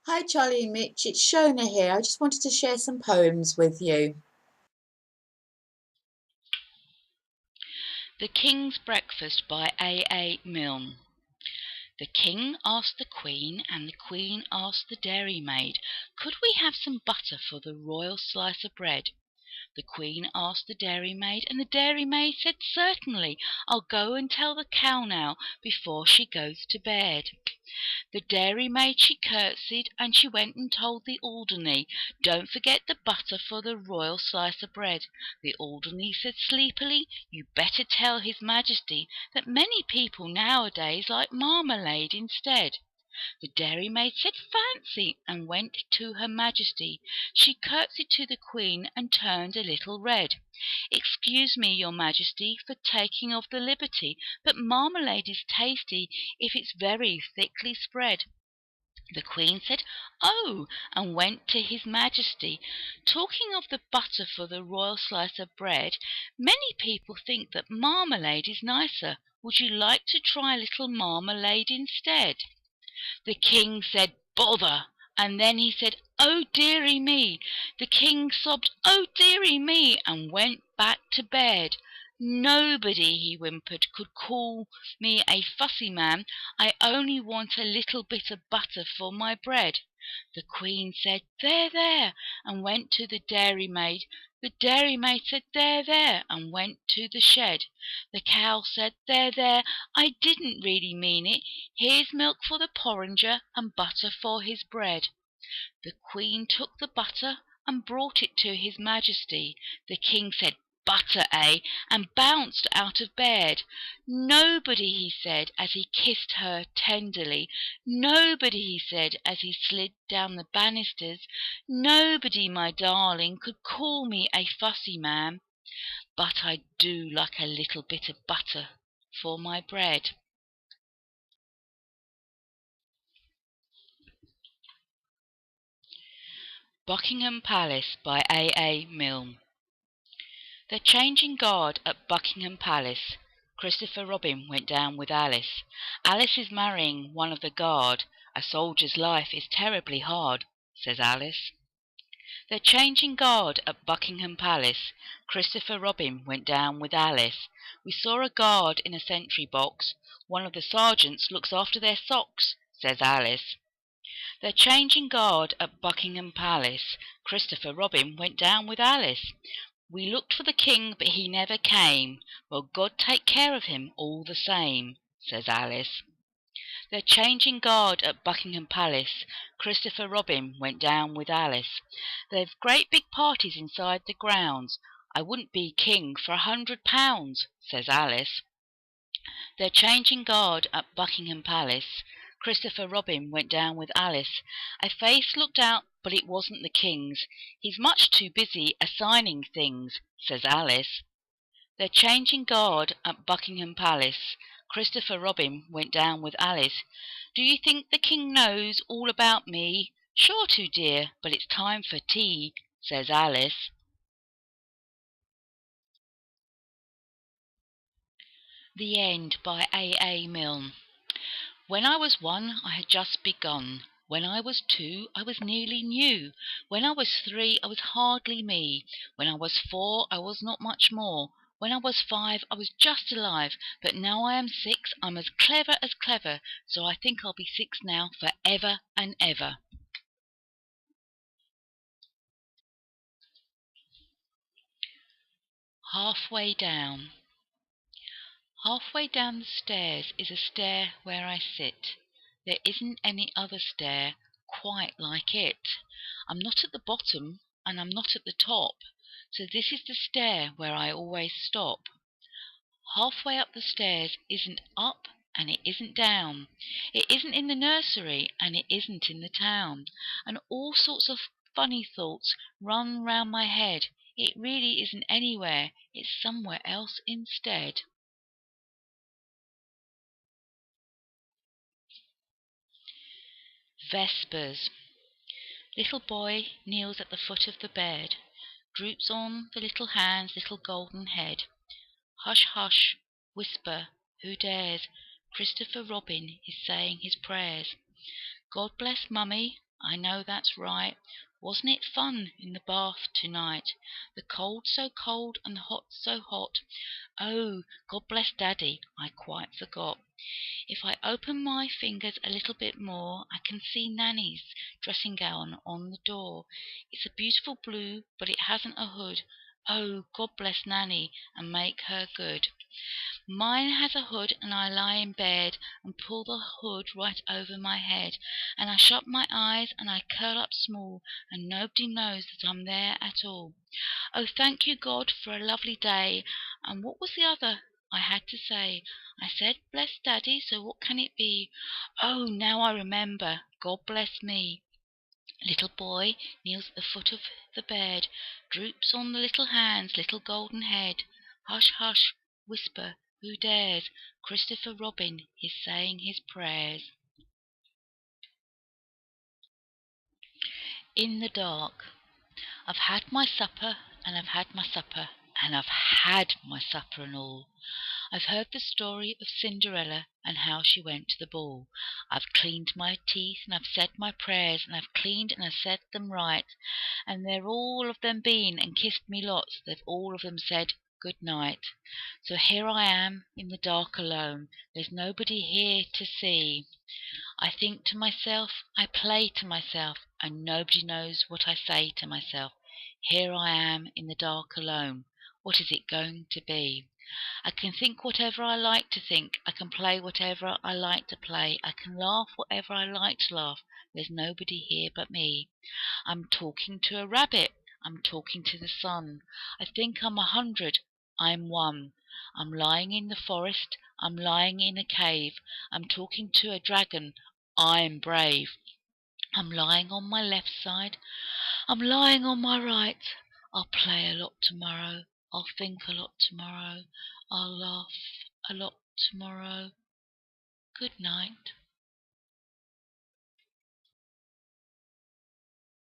Hi Charlie and Mitch, it's Shona here. I just wanted to share some poems with you. The King's Breakfast by A A Milne. The King asked the Queen, and the Queen asked the dairymaid, could we have some butter for the royal slice of bread? The Queen asked the dairymaid, and the dairymaid said, certainly, I'll go and tell the cow now before she goes to bed. The dairymaid she curtsied, and she went and told the Alderney, don't forget the butter for the royal slice of bread. The Alderney said sleepily, you'd better tell his Majesty that many people nowadays like marmalade instead. The dairymaid said fancy, and went to her Majesty. She curtsied to the Queen and turned a little red. Excuse me, your Majesty, for taking of the liberty, but marmalade is tasty if it's very thickly spread. The Queen said, oh, and went to his Majesty. Talking of the butter for the royal slice of bread, many people think that marmalade is nicer. Would you like to try a little marmalade instead? The King said, bother! And then he said, oh dearie me! The King sobbed, oh dearie me! And went back to bed. Nobody, he whimpered, could call me a fussy man. I only want a little bit of butter for my bread. The Queen said, there, there, and went to the dairymaid. The dairymaid said, there, there, and went to the shed. The cow said, there, there, I didn't really mean it. Here's milk for the porringer, and butter for his bread. The Queen took the butter and brought it to his Majesty. The King said, butter, eh? And bounced out of bed. Nobody, he said, as he kissed her tenderly. Nobody, he said, as he slid down the banisters. Nobody, my darling, could call me a fussy man. But I do like a little bit of butter for my bread. Buckingham Palace by A. A. Milne. They're changing guard at Buckingham Palace. Christopher Robin went down with Alice. Alice is marrying one of the guard. A soldier's life is terribly hard, says Alice. They're changing guard at Buckingham Palace. Christopher Robin went down with Alice. We saw a guard in a sentry box. One of the sergeants looks after their socks, says Alice. They're changing guard at Buckingham Palace. Christopher Robin went down with Alice. We looked for the king, but he never came. Well, God take care of him all the same, says Alice. They're changing guard at Buckingham Palace. Christopher Robin went down with Alice. They've great big parties inside the grounds. I wouldn't be king for £100, says Alice. They're changing guard at Buckingham Palace. Christopher Robin went down with Alice. A face looked out, but it wasn't the king's. He's much too busy assigning things, says Alice. They're changing guard at Buckingham Palace. Christopher Robin went down with Alice. Do you think the king knows all about me? Sure to, dear, but it's time for tea, says Alice. The End by A. A. Milne. When I was one, I had just begun. When I was two, I was nearly new. When I was three, I was hardly me. When I was four, I was not much more. When I was five, I was just alive. But now I am six, I'm as clever, so I think I'll be six now for ever and ever. Halfway down. Halfway down the stairs is a stair where I sit. There isn't any other stair quite like it. I'm not at the bottom and I'm not at the top, so this is the stair where I always stop. Halfway up the stairs isn't up and it isn't down. It isn't in the nursery and it isn't in the town. And all sorts of funny thoughts run round my head. It really isn't anywhere, it's somewhere else instead. Vespers. Little boy kneels at the foot of the bed, droops on the little hand's little golden head. Hush, hush, whisper, who dares? Christopher Robin is saying his prayers. God bless Mummy, I know that's right. Wasn't it fun in the bath tonight? The cold so cold and the hot so hot. Oh, God bless Daddy, I quite forgot. If I open my fingers a little bit more, I can see Nanny's dressing gown on the door. It's a beautiful blue, but it hasn't a hood. Oh, God bless Nanny and make her good. Mine has a hood, and I lie in bed and pull the hood right over my head, and I shut my eyes and I curl up small, and nobody knows that I'm there at all. Oh, thank you, God, for a lovely day. And what was the other I had to say? I said, bless Daddy, so what can it be? Oh, now I remember. God bless me. Little boy kneels at the foot of the bed, droops on the little hands, little golden head. Hush, hush, whisper, who dares? Christopher Robin is saying his prayers. In the dark. I've had my supper, and I've had my supper, and I've had my supper and all. I've heard the story of Cinderella and how she went to the ball. I've cleaned my teeth and I've said my prayers, and I've cleaned and I've said them right. And they're all of them been and kissed me lots. They've all of them said good night. So here I am in the dark alone. There's nobody here to see. I think to myself, I play to myself, and nobody knows what I say to myself. Here I am in the dark alone. What is it going to be? I can think whatever I like to think. I can play whatever I like to play. I can laugh whatever I like to laugh. There's nobody here but me. I'm talking to a rabbit. I'm talking to the sun. I think I'm 100. I'm one. I'm lying in the forest. I'm lying in a cave. I'm talking to a dragon. I'm brave. I'm lying on my left side. I'm lying on my right. I'll play a lot tomorrow. I'll think a lot tomorrow. I'll laugh a lot tomorrow. Good night.